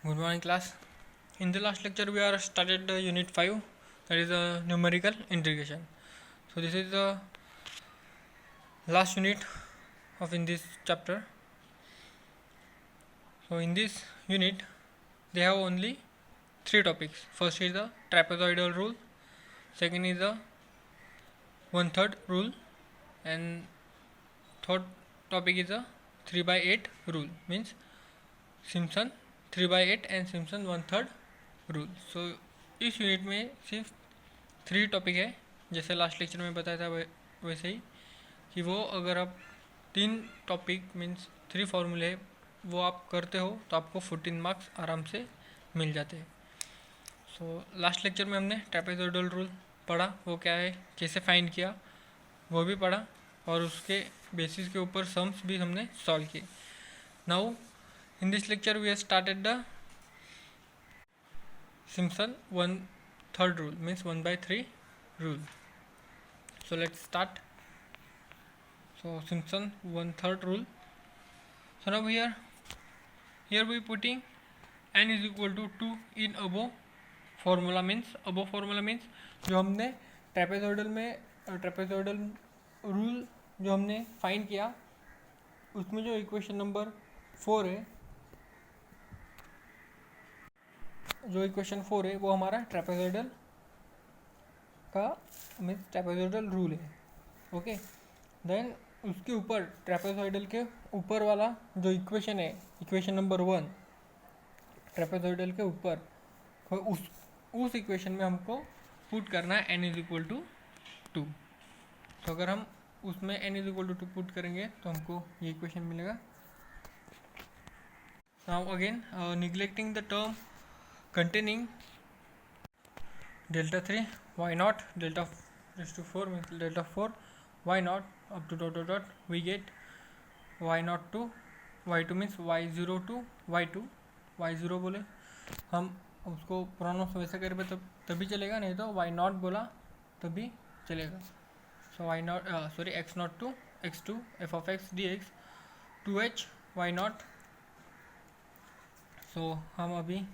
Good morning, class. In the last lecture, we are started unit 5, that is numerical integration. So this is the last unit of in this chapter. So in this unit, they have only three topics. First is the trapezoidal rule. Second is the 1/3 rule, and third topic is the 3/8 rule. Means Simpson 3/8 and Simpson 1/3 rule. So इस unit में सिर्फ 3 topic है, जैसे last lecture में बताया था वैसे ही कि वो अगर आप 3 टॉपिक मीन्स 3 फार्मूले वो आप करते हो तो आपको 14 मार्क्स आराम से मिल जाते हैं. सो लास्ट लेक्चर में हमने ट्रेपेजोइडल रूल पढ़ा, वो क्या है, कैसे फाइंड किया वो भी पढ़ा, और उसके बेसिस के ऊपर सम्स भी हमने सॉल्व किए. Now in this lecture we have started the Simpson 1/3 rule, means 1/3 rule. So let's start. So Simpson 1/3 rule. So now here we putting n is equal to 2 in above formula. means जो हमने trapezoidal में trapezoidal rule जो हमने find किया उसमें जो equation number 4 है, जो इक्वेशन 4 है वो हमारा ट्रेपेजोइडल का मीन्स ट्रेपेजोइडल रूल है. ओके, देन उसके ऊपर ट्रेपेजोइडल के ऊपर वाला जो इक्वेशन है, इक्वेशन नंबर 1 ट्रेपेजोइडल के ऊपर, उस इक्वेशन में हमको पुट करना है n इज इक्वल टू 2. तो अगर हम उसमें n is equal to 2 put करेंगे तो हमको ये इक्वेशन मिलेगा. Now again neglecting the term containing delta 3 y naught delta raised to 4 means delta 4 y naught up to dot we get y naught to y2 means y0 to y2. y0 बोले हम उसको pronounce वैसे करें तभी चलेगा, नहीं तो y naught बोला तभी चलेगा. सो y naught x naught to x2 f of x dx 2h y naught. सो हम अभी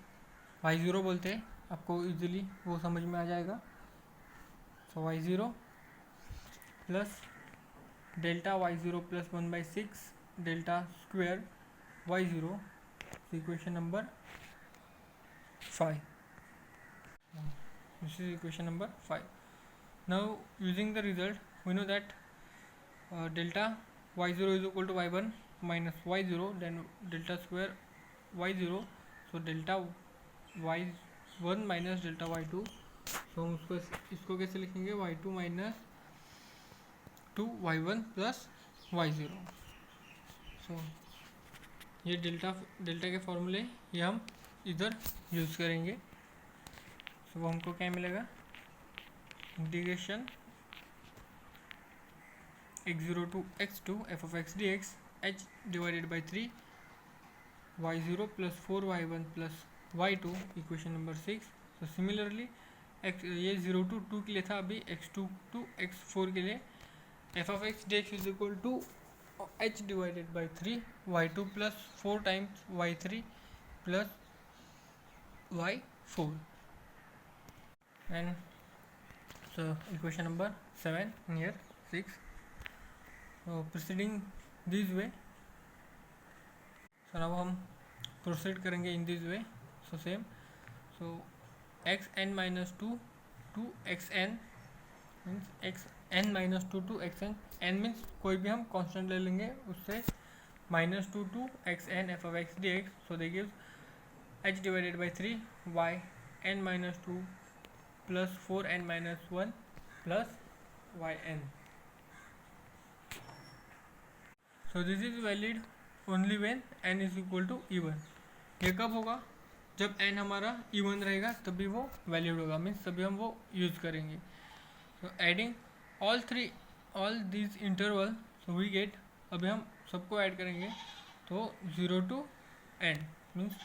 y0 बोलते हैं, आपको इजीली वो समझ में आ जाएगा. So y0 plus delta y0 plus 1/6 delta square y0, equation number 5. This is equation number 5. Now using the result we know that delta y0 is equal to y1 minus y0 then delta square y0. So delta y1 minus delta y2. तो हम इसको कैसे लिखेंगे, y2 minus 2y1 plus y0. सो ये delta के फॉर्मूले ये हम इधर यूज़ करेंगे. सो वो हमको क्या मिलेगा, integration x0 to x2 f of x dx h divided by 3 y0 plus 4y1 plus y2, equation number 6. तो सिमिलरली ये 0 to 2 के लिए था, अभी x2 to x4 के लिए f of x dx is equal to h divided by 3 y2 plus 4 times y3 plus y4. And so equation number 7 near 6. Proceeding this way. So अब हम प्रोसीड करेंगे in this way. So same, so X N minus 2 to X N means X N minus 2 to X N. N means कोई भी हम constant ले लेंगे उससे -2 to X N F of x D x. So they gives h divided by 3 y n minus 2 plus 4n minus 1 plus y n. So this is valid only when n is equal to even. ये कब होगा, जब n हमारा even रहेगा तभी वो valid होगा, means तभी हम वो यूज़ करेंगे. तो adding all these interval so we get, अभी हम सबको ऐड करेंगे तो 0 टू n मीन्स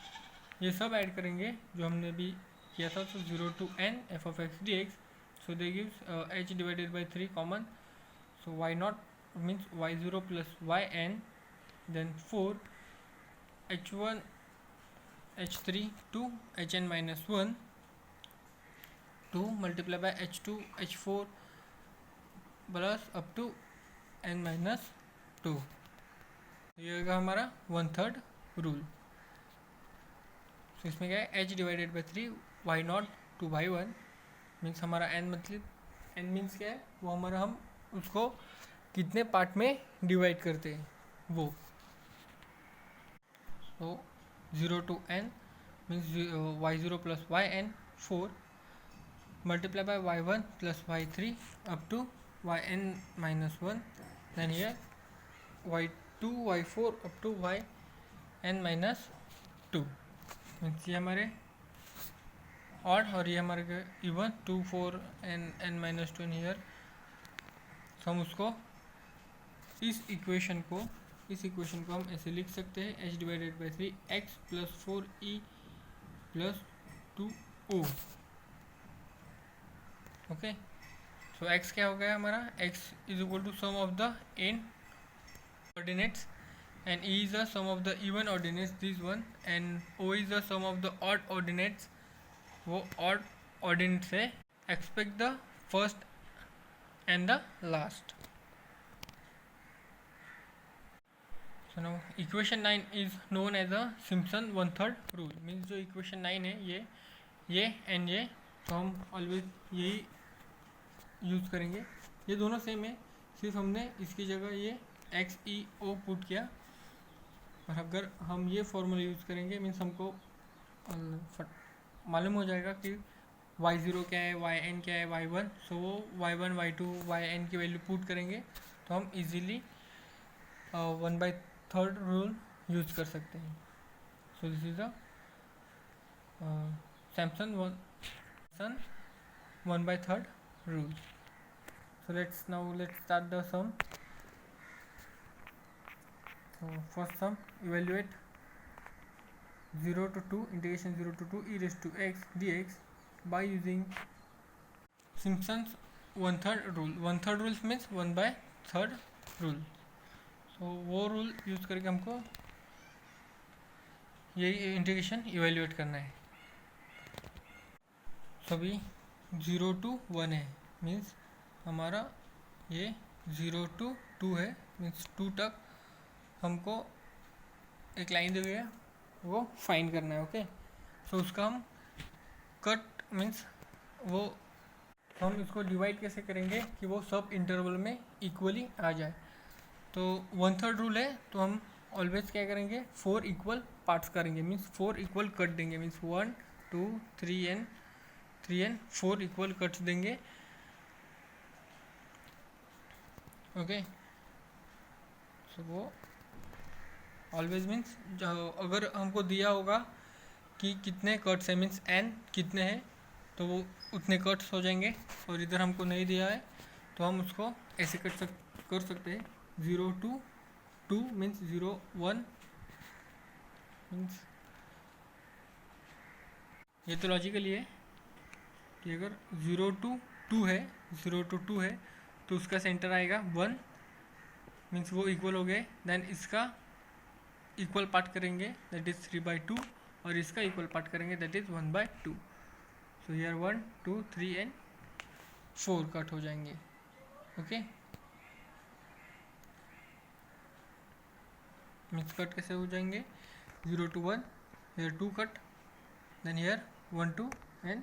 ये सब ऐड करेंगे जो हमने भी किया था. तो 0 to n f of x dx. So they gives h divided by 3 common. So y not means y0 plus yn then 4 h1 h3 to hn minus 1 2 multiplied by h2 h4 plus up to n minus 2। ये होगा हमारा 1/3 rule. तो इसमें क्या है, h divided by 3 y not to y1 means हमारा n मतलब n means क्या है, वो हमारा हम उसको कितने पार्ट में डिवाइड करते हैं वो। तो 0 to n means y0 plus yn 4 multiply by y1 plus y3 up to yn minus 1 then here y2 y4 up to yn minus 2 means ये हमारे ऑड और ये हमारे इवन 2 4 n माइनस 2 हियर। तो हम उसको इस इक्वेशन को हम ऐसे लिख सकते हैं h divided by 3 x plus 4e plus 2o। Okay, so x क्या हो गया हमारा, x is equal to sum of the n ordinates and e is the sum of the even ordinates this one and o is the sum of the odd ordinates, वो odd ordinates है। expect the first and the last। so now equation 9 is known as the Simpson 1/3 rule means जो equation 9 है ये and ये, तो हम always यही use करेंगे। ये दोनों सेम है, सिर्फ हमने इसकी जगह ये x e o पुट किया। और अगर हम ये फॉर्मूला यूज़ करेंगे मीन्स हमको मालूम हो जाएगा कि y0 क्या है, yn क्या है, y1। सो वो y1 y2 yn की वैल्यू पुट करेंगे तो हम इजीली 1/3 रूल यूज़ कर सकते हैं। सो this is the Samson 1/3 rule. So let's start the sum। So first sum, evaluate 0 to 2 integration 0 to 2 e raised to x dx by using Simpson's 1/3 rule। 1/3 rules means 1/3 rule। so वो rule use करके हमको यही integration evaluate करना है। सभी 0 to 1 है means हमारा ये 0 to 2 है मीन्स 2 तक हमको एक लाइन दी हुई है वो फाइंड करना है। ओके, सो उसका हम कट मीन्स वो हम इसको डिवाइड कैसे करेंगे कि वो सब इंटरवल में इक्वली आ जाए। तो 1/3 रूल है तो हम ऑलवेज क्या करेंगे, 4 इक्वल पार्ट्स करेंगे मीन्स 4 इक्वल कट देंगे मीन्स 1 2 3 and 4 इक्वल कट्स देंगे। ओके, सो वो ऑलवेज मीन्स अगर हमको दिया होगा कि कितने कट्स है मीन्स n कितने हैं तो वो उतने कट्स हो जाएंगे। और इधर हमको नहीं दिया है तो हम उसको ऐसे कर सकते हैं 0 to 2 मीन्स 0 1 मीन्स ये तो लॉजिकली है कि अगर 0 to 2 है तो उसका सेंटर आएगा 1 मीन्स वो इक्वल हो गए। देन इसका इक्वल पार्ट करेंगे दैट इज़ 3/2 और इसका इक्वल पार्ट करेंगे that is 1/2। So here 1 2 3 and 4 cut हो जाएंगे। ओके, मीन्स कट कैसे हो जाएंगे, 0 to 1 here 2 cut then here 1 2 and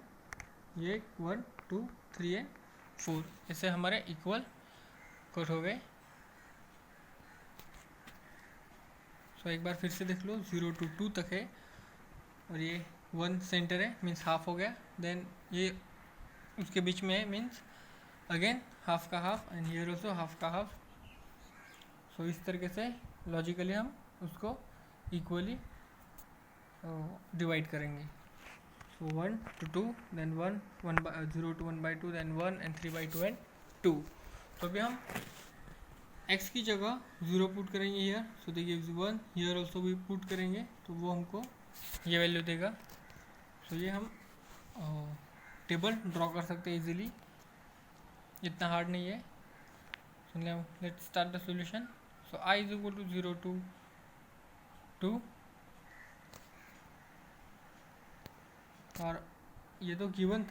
ये 1 2 3 and 4 ऐसे हमारे इक्वल कट हो गए। सो एक बार फिर से देख लो, 0 to 2 तक है और ये 1 सेंटर है मीन्स हाफ हो गया। देन ये उसके बीच में है मीन्स अगेन हाफ का half and here also half का हाफ। सो इस तरीके से लॉजिकली हम उसको इक्वली डिवाइड करेंगे। So 1 to 2 then 0 to 1/2 then 1 and 3/2 and 2। तो अभी हम x की जगह 0 पुट करेंगे हियर, सो देखिए 1 हियर ऑल्सो भी पुट करेंगे तो वो हमको ये वैल्यू देगा। सो ये हम टेबल ड्रॉ कर सकते हैं इजीली, इतना हार्ड नहीं है। So let's start the solution. So i is equal to 0 to 2 और ये तो गिवन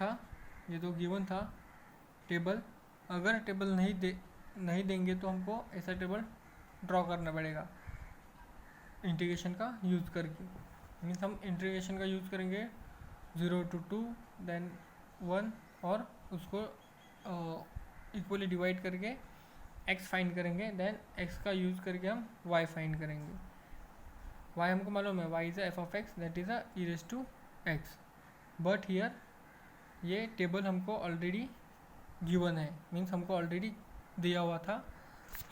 था टेबल। अगर टेबल नहीं देंगे तो हमको ऐसा टेबल ड्रॉ करना पड़ेगा इंटीग्रेशन का यूज़ करके। मीन्स हम इंटीग्रेशन का यूज़ करेंगे 0 to 2 देन 1 और उसको इक्वली डिवाइड करके x फाइंड करेंगे, देन x का यूज़ करके हम y फाइंड करेंगे। y हमको मालूम है, y is f of x that is a e raise to x, but here ये टेबल हमको ऑलरेडी गिवन है, मीन्स हमको ऑलरेडी दिया हुआ था।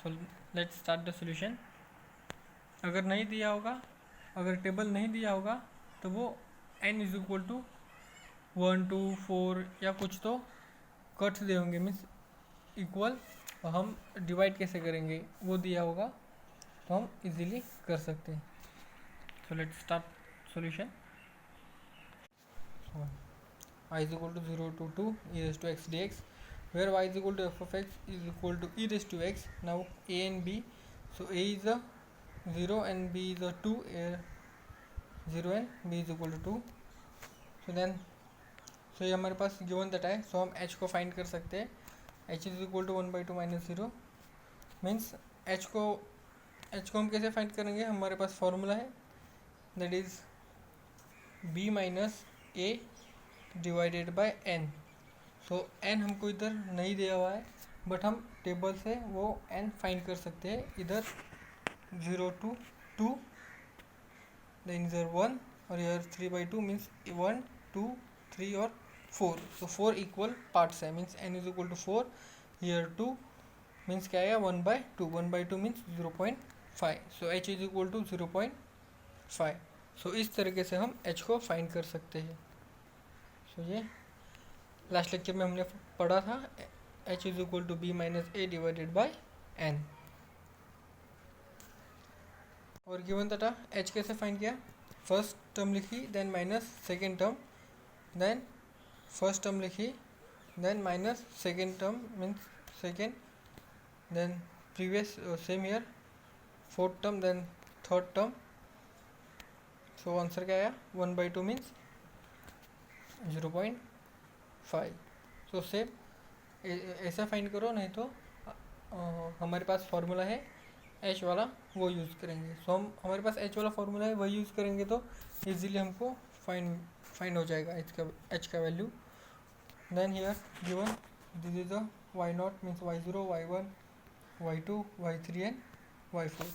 So let's start the solution. अगर नहीं दिया होगा, अगर टेबल नहीं दिया होगा तो वो n इज इक्वल टू 1 2 4 या कुछ तो कट्स दे होंगे, मीन्स इक्वल। और हम डिवाइड कैसे करेंगे वो दिया होगा तो हम इजीली कर सकते हैं। सो let's start solution. y is equal to 0 to 2 e raised to x dx, where y is equal to f of x is equal to e raised to x. Now a and b, so a is a 0 and b is a 2, 0 and b is equal to 2. So then ये हमारे पास given data है, सो हम h को find कर सकते हैं। h is equal to 1/2 minus 0, means h को हम कैसे फाइंड करेंगे, हमारे पास फॉर्मूला है that is b minus a divided by n। So n हमको इधर नहीं दिया हुआ है, बट हम टेबल से वो n फाइंड कर सकते हैं। इधर 0 to 2 देन इधर 1 और इधर 3/2 मीन्स 1 2 3 और 4। सो 4 इक्वल पार्ट्स है, means n is equal to 4, here 2 means क्या आएगा 1/2, 1/2 means 0.5। So h is equal to 0.5। So इस तरीके से हम h को फाइंड कर सकते हैं। सो ये लास्ट लेक्चर में हमने पढ़ा था, h is equal to b minus a divided by n। और गिवन डाटा h कैसे फाइंड किया, फर्स्ट टर्म लिखी then minus second term, then first term लिखी then minus second term means second, then previous same year fourth term, then third term. So answer क्या आया 1/2 means 0.5। So same ऐसा find करो, नहीं तो हमारे पास फॉर्मूला है h वाला, वो यूज़ करेंगे। सो हम हमारे पास h वाला फॉर्मूला है वही यूज़ करेंगे तो इजीली हमको फाइंड हो जाएगा h का value. Then here given this is a y0 means y0 y1 y2 y3 and y4।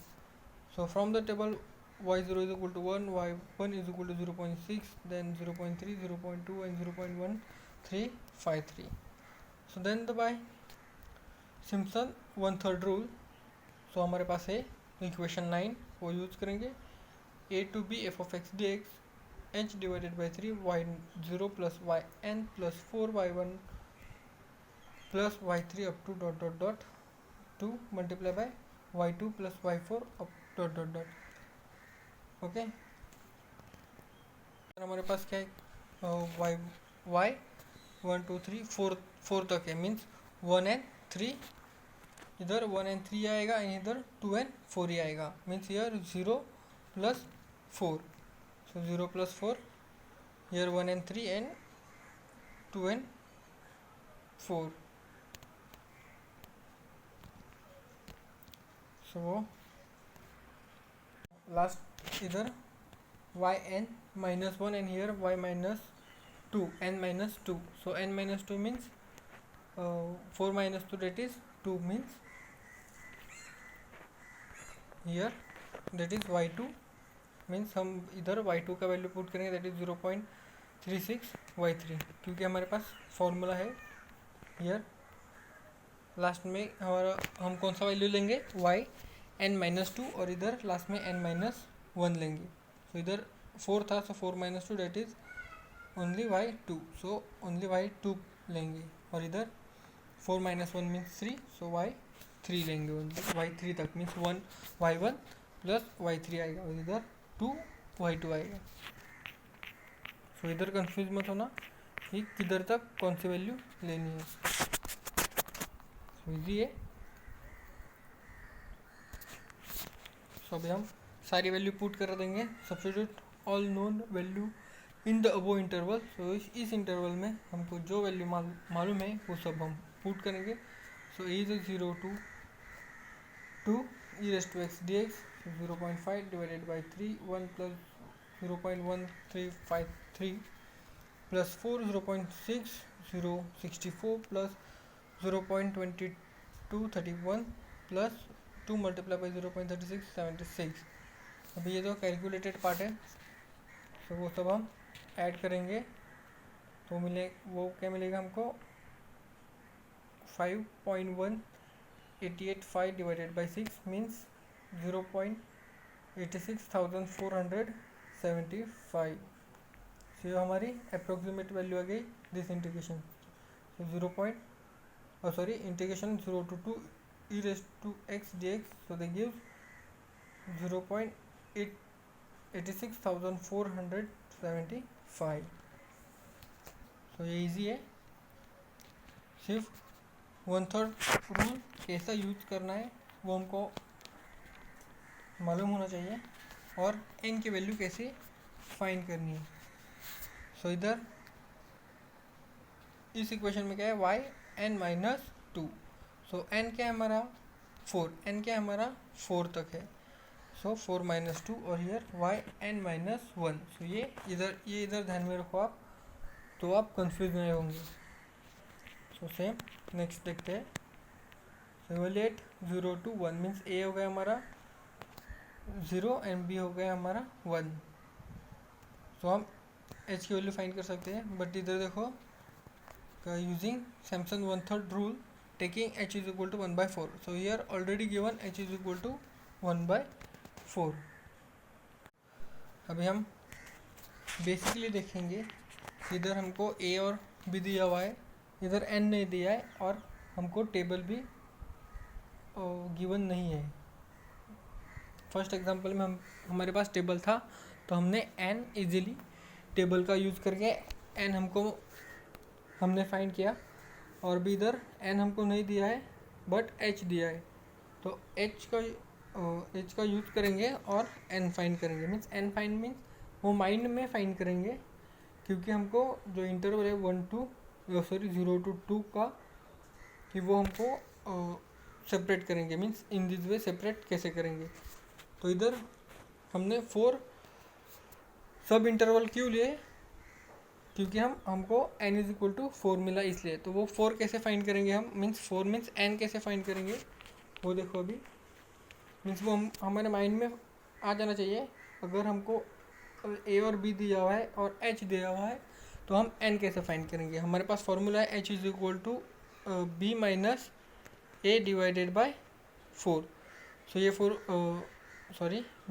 So from the table y0 is equal to 1, y1 is equal to 0.6, then 0.3, 0.2 and 0.1353. So then by Simpson 1/3 rule, so हमारे पास है equation 9 वो use करेंगे, a to b f of x dx h divided by 3 y0 plus yn plus 4y1 plus y3 up to dot dot dot 2 multiply by y2 plus y4 up dot dot dot। Okay हमारे पास क्या है, y 1 2 3 4 तक है, means 1 and 3, इधर 1 and 3 आएगा, इधर 2 and 4 ही आएगा, means here 0 plus 4। So 0 plus 4, here 1 and 3 and 2 and 4। So last इधर yn minus 1 and here y minus 2, n minus 2। so n minus 2 means 4 minus 2 that is 2, means here that is y2 means हम इधर y2 का value put करेंगे that is 0.36 y3, क्योंकि हमारे पास formula है here last में हमारा हम कौन सा वैल्यू लेंगे y n minus 2 और इधर लास्ट में n minus 1 लेंगे। सो इधर 4 था, so 4 minus 2 that is only y2, so only y2 लेंगे, और इधर 4 minus 1 मीन्स 3, सो y3 लेंगे, ओनली y3 तक मीन्स 1 y1 प्लस y3 आएगा, और इधर 2 y2 आएगा। सो इधर कंफ्यूज मत होना कि किधर तक कौन सी वैल्यू लेनी है, सो इजी है। सो अभी हम सारी वैल्यू पुट कर देंगे, substitute all known value in the above interval. So इस इंटरवल में हमको जो वैल्यू मालूम है वो सब हम पुट करेंगे। सो ए is 0 to 2 e raised to x dx, so 0.5 divided by 3, 1 plus 0.1353 plus 4, 0.6, 0.64 plus 0.2231 plus 2 multiplied by 0.3676। अभी ये तो कैलकुलेटेड पार्ट है, तो वो सब हम ऐड करेंगे तो वो क्या मिलेगा हमको 5.1885 divided by 6 means 0.86475। सो ये हमारी अप्रोक्सीमेट वैल्यू आ गई this integration. So integration 0 to 2 e raised to x dx, so they give 0.86475। सो ये इजी है, सिर्फ 1/3 रूल कैसा यूज करना है वो हमको मालूम होना चाहिए और n की वैल्यू कैसे फाइंड करनी है। सो इधर इस इक्वेशन में क्या है y(n-2). सो n क्या है हमारा 4, n क्या है हमारा 4 तक है। सो 4 - 2 और हियर y(n-1). सो ये इधर ध्यान में रखो आप, तो आप कंफ्यूज नहीं होंगे। सो सेम नेक्स्ट देखते हैं। इवैल्यूएट 0 to 1 मीन्स a हो गया हमारा 0 एंड b हो गया हमारा 1। सो हम h की वैल्यू फाइंड कर सकते हैं, बट इधर देखो using Simpson 1/3 rule taking h is equal to 1/4। So here already given h is equal to 1/4। अभी हम बेसिकली देखेंगे, इधर हमको a और b दिया हुआ है, इधर n नहीं दिया है और हमको टेबल भी गिवन नहीं है। फर्स्ट एग्जांपल में हमारे पास टेबल था तो हमने n इजीली टेबल का यूज़ करके n हमने फाइंड किया, और भी इधर n हमको नहीं दिया है बट h दिया है, तो h का यूज़ करेंगे और n फाइंड करेंगे। मीन्स n फाइंड मीन्स वो माइंड में फाइंड करेंगे, क्योंकि हमको जो इंटरवल है 0 to 2 का, कि वो हमको सेपरेट करेंगे। Means in this way separate कैसे करेंगे। तो इधर हमने 4 सब इंटरवल क्यों लिए, क्योंकि हमको n इज इक्वल टू 4 मिला इसलिए। तो वो 4 कैसे फाइंड करेंगे हम, मीन्स 4 मीन्स n कैसे फाइंड करेंगे वो देखो अभी। मीन्स वो हमारे माइंड में आ जाना चाहिए। अगर हमको a और b दिया हुआ है और h दिया हुआ है तो हम n कैसे फाइंड करेंगे। हमारे पास फॉर्मूला है h is equal to b minus a divided by 4। So ये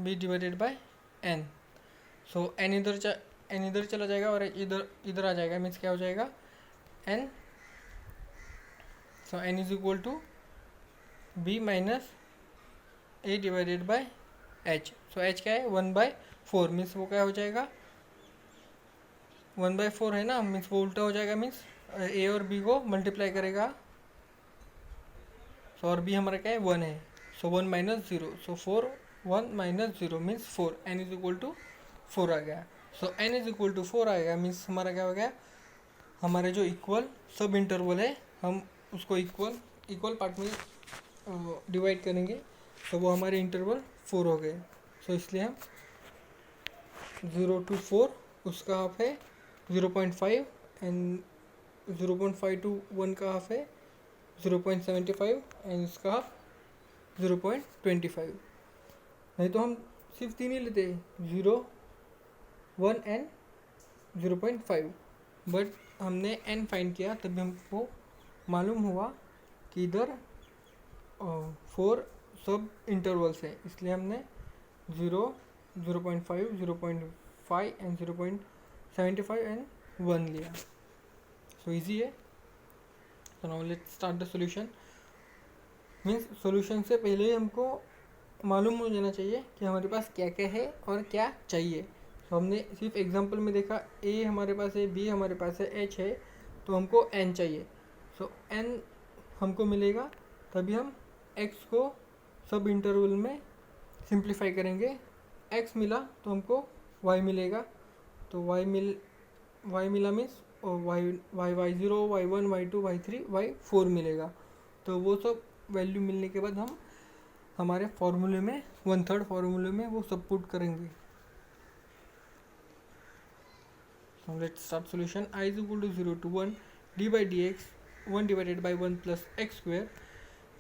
b divided by n। So n इधर चला जाएगा और इधर आ जाएगा। मीन्स क्या हो जाएगा n। So n is equal to b minus a divided by h। So h क्या है 1/4। मीन्स वो क्या हो जाएगा 1/4 है ना, मीन्स वो उल्टा हो जाएगा। मीन्स a और b को मल्टीप्लाई करेगा। सो और b हमारा क्या है 1 है। So 1 - 0, so 4 1 - 0 means 4। n is equal to 4 आ गया। So n is equal to 4 आएगा, मीन्स हमारा क्या हो गया, हमारे जो इक्वल सब इंटरवल है हम उसको इक्वल पार्ट में डिवाइड करेंगे, तो वो हमारे इंटरवल 4 हो गए। सो इसलिए हम 0 to 4 उसका हाफ है 0.5 एंड 0.5 to 1 का हाफ है 0.75 एंड इसका हाफ 0.25। नहीं तो हम सिर्फ 3 ही लेते 0, 1 एंड 0.5, बट हमने n फाइंड किया तभी हमको मालूम हुआ कि इधर 4 सब इंटरवल्स है, इसलिए हमने 0, 0.5, 0.5 एंड 0.75 एंड 1 लिया। सो इजी है। तो now let's start the solution. Means solution से पहले ही हमको मालूम हो जाना चाहिए कि हमारे पास क्या क्या है और क्या चाहिए। तो हमने सिर्फ एग्जांपल में देखा a हमारे पास है, b हमारे पास है, h है, तो हमको n चाहिए। सो n हमको मिलेगा तभी हम x को सब इंटरवल में सिंप्लीफाई करेंगे। x मिला तो हमको y मिलेगा, तो y मिला means y0, y1, y2, y3, y4 मिलेगा। तो वो सब वैल्यू मिलने के बाद हम हमारे फॉर्मूले में 1/3 फॉर्मूले में वो सब पुट करेंगे। So let's start solution. I is equal to 0 to 1 d by dx 1 divided by 1 plus x square.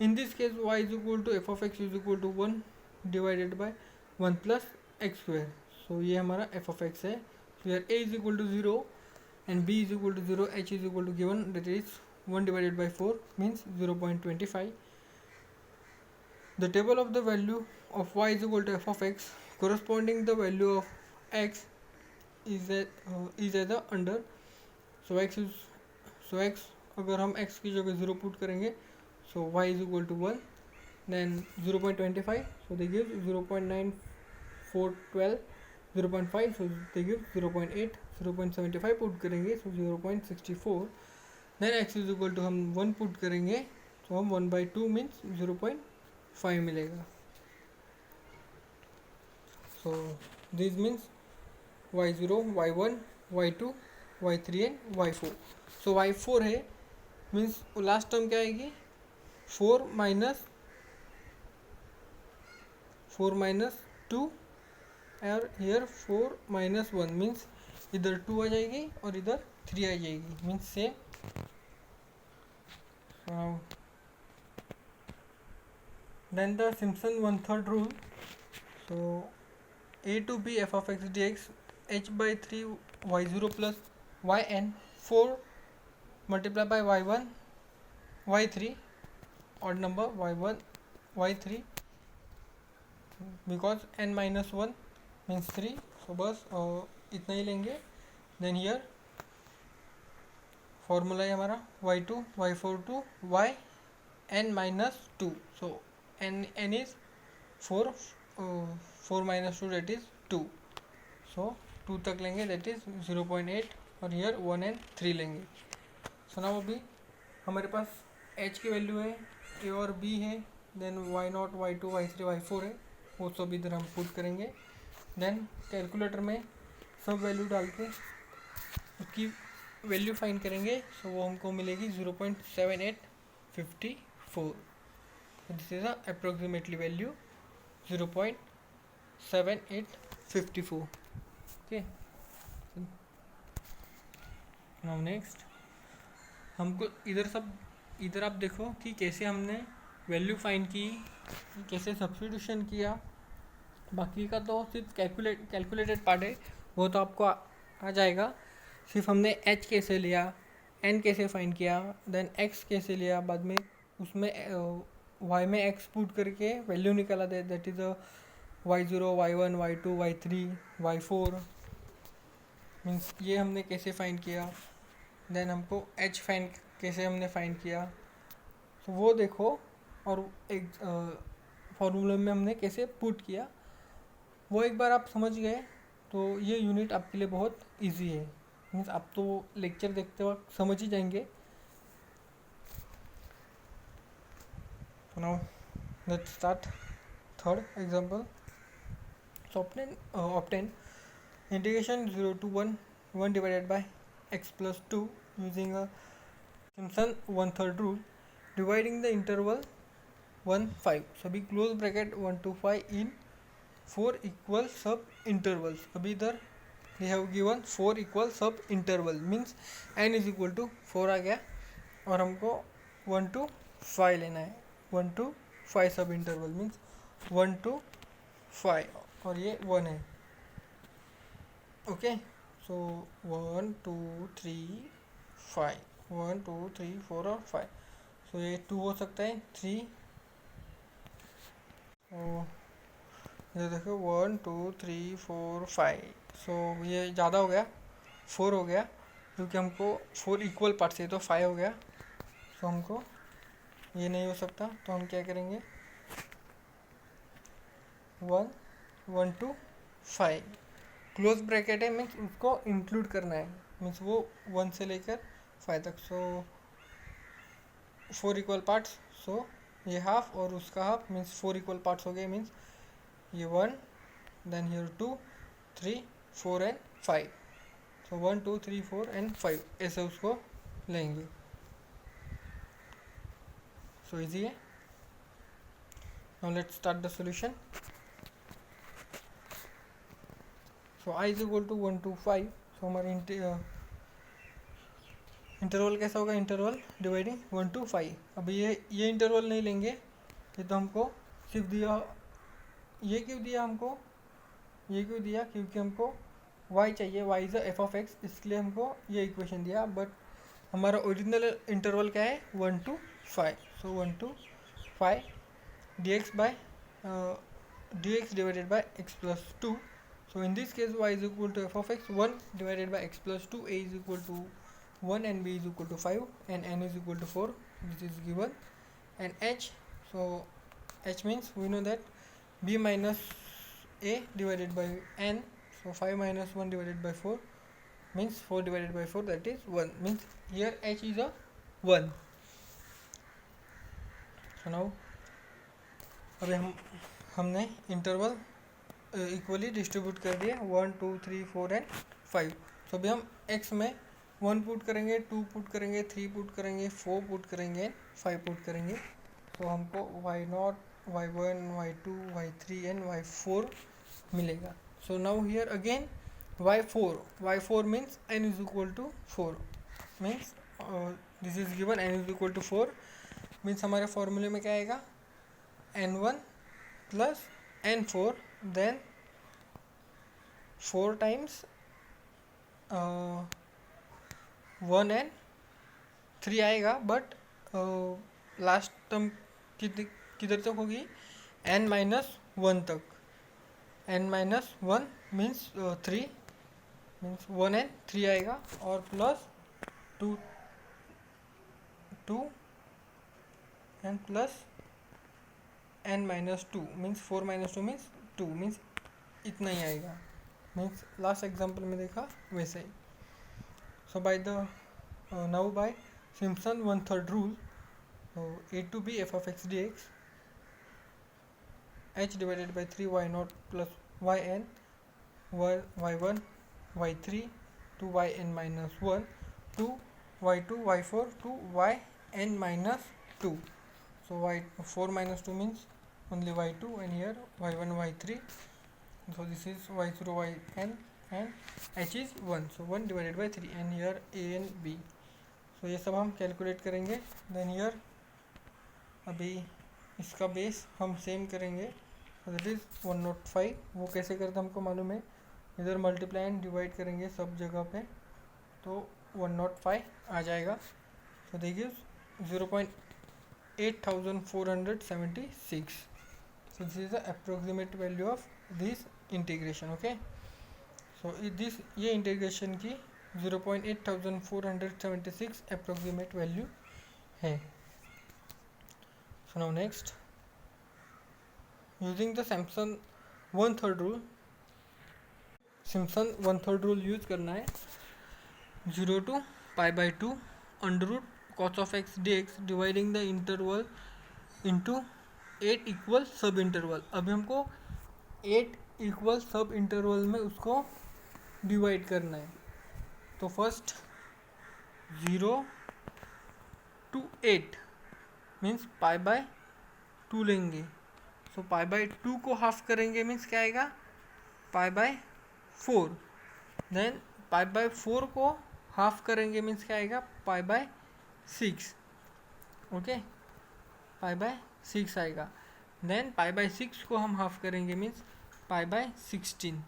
In this case y is equal to f of x is equal to 1 divided by 1 plus x square. So ये हमारा f of x है. So here a is equal to 0 and b is equal to 0, h is equal to given, that is 1 divided by 4 means 0.25. The table of the value of y is equal to f of x corresponding the value of x is at the under. So x अगर हम x की जगह 0 put करेंगे, so y is equal to 1, then 0.25, so they give 0.9412, 0.5, so they give 0.8, 0.75 put करेंगे, so 0.64, then x is equal to हम 1 put करेंगे, so हम 1/2 means 0.5 मिलेगा. So this means y0, y1, y2, y3 and y4. So y4 है means last term क्या आएगी 4 minus 2 और here 4 minus 1 means इधर 2 आ जाएगी और इधर 3 आ जाएगी means same. Then the Simpson 1/3 rule. So a to b f of x dx h by 3 y0 plus yn 4 multiplied by y1 y3 odd number y1 y3 because n minus 1 means 3, so बस इतना ही लेंगे. then here formula है हमारा y2 y4 to y n minus 2, so n is 4 minus 2 that is 2, so 2 तक लेंगे that is 0.8 और here 1 and 3 लेंगे. So now अभी हमारे पास h की वैल्यू है, a और b है, then y0 y2 y3 y4 है, वो सब इधर हम पुट करेंगे. देन कैलकुलेटर में सब वैल्यू डाल के उसकी वैल्यू फाइंड करेंगे, सो वो हमको मिलेगी 0.7854. This is approximately value 0.7854. Okay, now next हमको इधर आप देखो कि कैसे हमने वैल्यू फाइंड की, कैसे सब्स्टिट्यूशन किया. बाकी का तो सिर्फ कैलकुलेटेड पार्ट है, वो तो आपको आ जाएगा. सिर्फ हमने h कैसे लिया, n कैसे फाइंड किया, देन x कैसे लिया, बाद में उसमें y में x पुट करके वैल्यू निकाला दे, that is y0 y1 y2 y3 y4 means ये हमने कैसे फाइंड किया. देन हमको h फाइंड कैसे हमने फाइंड किया, तो वो देखो. और एक फॉर्मूले में हमने कैसे पुट किया, वो एक बार आप समझ गए तो ये यूनिट आपके लिए बहुत इजी है. मीन्स आप तो लेक्चर देखते वक्त समझ ही जाएंगे. Now let's start third example. So obtain integration 0 to 1 divided by x plus 2 using a Simpson 1/3 rule, dividing the interval 1 5. So अभी close bracket 1 to 5 in 4 equal sub intervals. अभी इधर they have given 4 equal sub interval means n is equal to 4 आ गया और हमको 1 to 5 लेना है. 1 to 5 सब इंटरवल मीन्स 1 to 5 और ये 1 है. ओके, सो 1 2 3 5 1 2 3 4 और 5. सो ये 2 हो सकता है, 3 ये देखो 1 2 3 4 5. सो ये ज़्यादा हो गया, 4 हो गया क्योंकि हमको 4 इक्वल पार्ट से, तो 5 हो गया. सो हमको ये नहीं हो सकता, तो हम क्या करेंगे 1 to 5 क्लोज ब्रैकेट है मीन्स उसको इंक्लूड करना है, मीन्स वो 1 से लेकर 5 तक. सो 4 इक्वल पार्ट्स, सो ये हाफ और उसका हाफ मीन्स 4 इक्वल पार्ट्स हो गए. मीन्स ये 1 then here 2 3 4 and 5. So 1 2 3 4 and 5 ऐसे उसको लेंगे. सो इजी है. Now let's start the solution. So I is equal to 1 to 5. So हमारे इंटरवल कैसा होगा, इंटरवल डिवाइडिंग 1 to 5. अभी ये इंटरवल नहीं लेंगे, ये तो हमको सिर्फ दिया. ये क्यों दिया हमको, ये क्यों दिया, क्योंकि हमको y चाहिए, y is F of x, इसलिए हमको ये इक्वेशन दिया. बट हमारा ओरिजिनल इंटरवल क्या है, 1 to 5. So 1 to 5 dx by dx divided by x plus 2. So in this case y is equal to f of x 1 divided by x plus 2, a is equal to 1 and b is equal to 5 and n is equal to 4. This is given. And h, so h means we know that b minus a divided by n. So 5 minus 1 divided by 4 means 4 divided by 4, that is 1. Means here h is a 1. So now अभी हमने interval equally distribute कर दिया 1 2 3 4 and 5. सो अभी हम x में 1 put करेंगे, 2 put करेंगे, 3 put करेंगे, 4 पुट करेंगे, 5 पुट करेंगे. तो हमको y0, y1, y2, y3 and y4 मिलेगा. So now here again y4 means n is equal to 4. Means this is given n is equal to 4. Means हमारे फॉर्मूले में क्या आएगा, n1 plus n4, then 4 times 1 and 3 आएगा. But last term किधर तक होगी, n माइनस 1 तक. n minus 1 means 3, means 1 and 3 आएगा, और plus 2 and plus n minus 2 means 4 minus 2 means 2, means इतना ही आएगा. मीन्स लास्ट एग्जाम्पल में देखा वैसे ही. So by the now by Simpson 1/3 rule, a to b f of x dx h divided by 3 y0 plus yn y1 y3 to yn minus 1 to y2 y4 to yn minus 2. So y4 minus 2 means only y2, and here y1 y3. So this is y0 yn and h is 1, so 1 divided by 3, and here a and b. So ये सब हम calculate करेंगे. Then here अभी इसका base हम same करेंगे, that is 105. वो कैसे करते हमको मालूम है, इधर मल्टीप्लाई एंड डिवाइड करेंगे सब जगह पे, तो 105 आ जाएगा. so they gives 0.8476. so this is the approximate value of this integration. okay, so this ये इंटीग्रेशन की 0.8476 approximate value है. so now next, using the Simpson 1/3 rule, Simpson 1/3 rule use करना है. 0 to π/2 under root cos of x dx dividing the interval into 8 equal सब interval. अभी हमको 8 equal सब interval में उसको डिवाइड करना है. तो फर्स्ट 0 to 8 मीन्स π/2 लेंगे. सो π/2 को हाफ करेंगे मीन्स क्या आएगा, π/4. देन π/4 को हाफ करेंगे मीन्स क्या आएगा, π/6. ओके, π/6 आएगा. देन π/6 को हम हाफ करेंगे मीन्स π/16.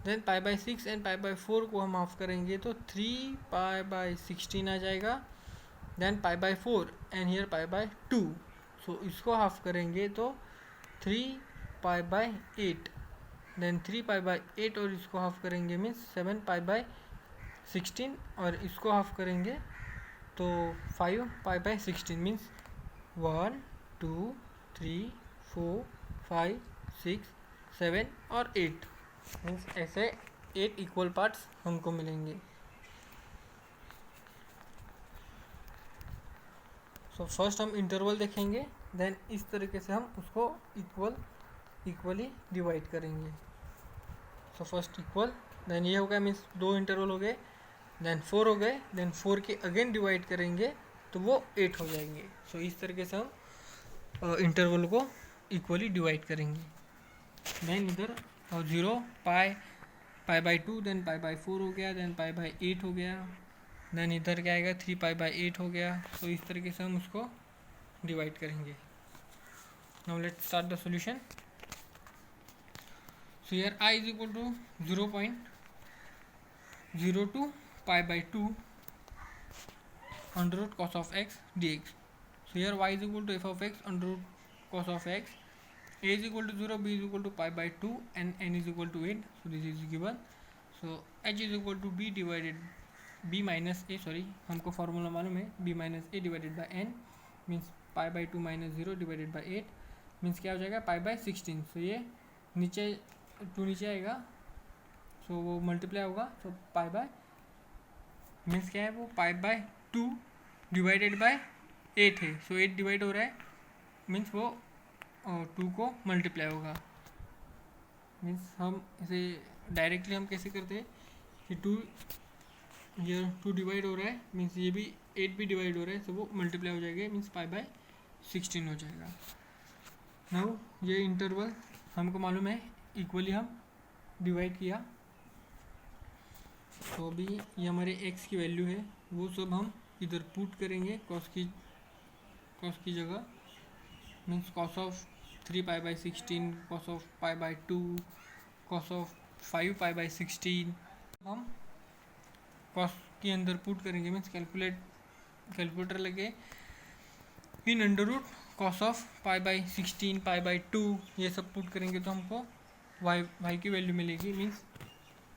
देन π/6 एंड π/4 को हम हाफ करेंगे तो 3π/16 आ जाएगा. Then π/4 and here π/2. सो इसको हाफ करेंगे तो 3π/8. देन 3π/8 और इसको हाफ करेंगे मीन्स 7π/16, और इसको हाफ करेंगे तो 5π/16 मीन्स 1 2 3 4 5 6 7 और 8. मीन्स ऐसे 8 इक्वल पार्ट्स हमको मिलेंगे. सो फर्स्ट हम इंटरवल देखेंगे, देन इस तरीके से हम उसको इक्वली डिवाइड करेंगे. सो फर्स्ट इक्वल देन ये हो गया, मीन्स 2 इंटरवल हो गए, देन 4 हो गए, देन 4 के अगेन डिवाइड करेंगे तो वो 8 हो जाएंगे. सो इस तरीके से हम इंटरवल को इक्वली डिवाइड करेंगे. देन इधर 0 pi by 2, then pi by 4 हो गया, देन पाई बाई 8 हो गया, देन इधर क्या आएगा 3 पाई बाई 8 हो गया. तो इस तरीके से हम उसको डिवाइड करेंगे. Now let's start the solution. So here I is equal to 0.02 pi by 2 under root cos of x dx. So here y is equal to f of x under root cos of x. A is equal to 0, b is equal to pi by 2 and n is equal to 8. So this is given. So h is equal to b divided b minus a, sorry हमको formula मालूम है, b minus a divided by n means pi by 2 minus 0 divided by 8 means क्या हो जाएगा pi by 16. So ये नीचे 2 नीचे आएगा, सो वो मल्टीप्लाई होगा, तो पाई बाय मीन्स क्या है वो पाई बाय 2 डिवाइडेड बाय 8 है. सो 8 डिवाइड हो रहा है मीन्स वो 2 को मल्टीप्लाई होगा. मीन्स हम इसे डायरेक्टली हम कैसे करते हैं कि 2 डिवाइड हो रहा है मीन्स ये भी 8 भी डिवाइड हो रहा है, सो वो मल्टीप्लाई हो जाएगा मीन्स पाई बाय 16 हो जाएगा. नाउ ये इंटरवल हमको मालूम है इक्वली हम डिवाइड किया, तो अभी ये हमारे x की वैल्यू है वो सब हम इधर पुट करेंगे cos की जगह means cos of 3 pi by 16, cos of pi by 2, cos of 5 pi by 16 हम cos के अंदर पुट करेंगे मीन्स कैलकुलेटर लगे in under root cos of pi by 16 pi by 2 ये सब पुट करेंगे तो हमको y की वैल्यू मिलेगी. Means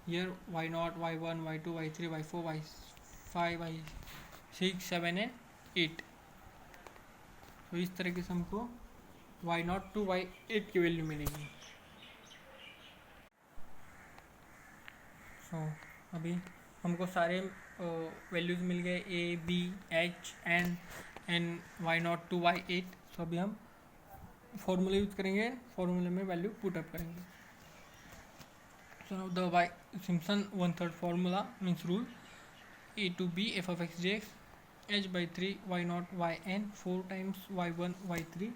year y0, y1, y2, y3, y4, y5, y6, 7 and 8. तो इस तरीके से हमको y0 टू y8 की वैल्यू मिलेगी. सो अभी हमको सारे वैल्यूज़ मिल गए a, b, h, n and y0 to y8. So अभी हम फॉर्मूला यूज़ करेंगे, फॉर्मूले में वैल्यू पुट अप करेंगे. So now the Simpson 1/3 formula means rule a to b f of x dx h by 3 y0 yn 4 times y1 y3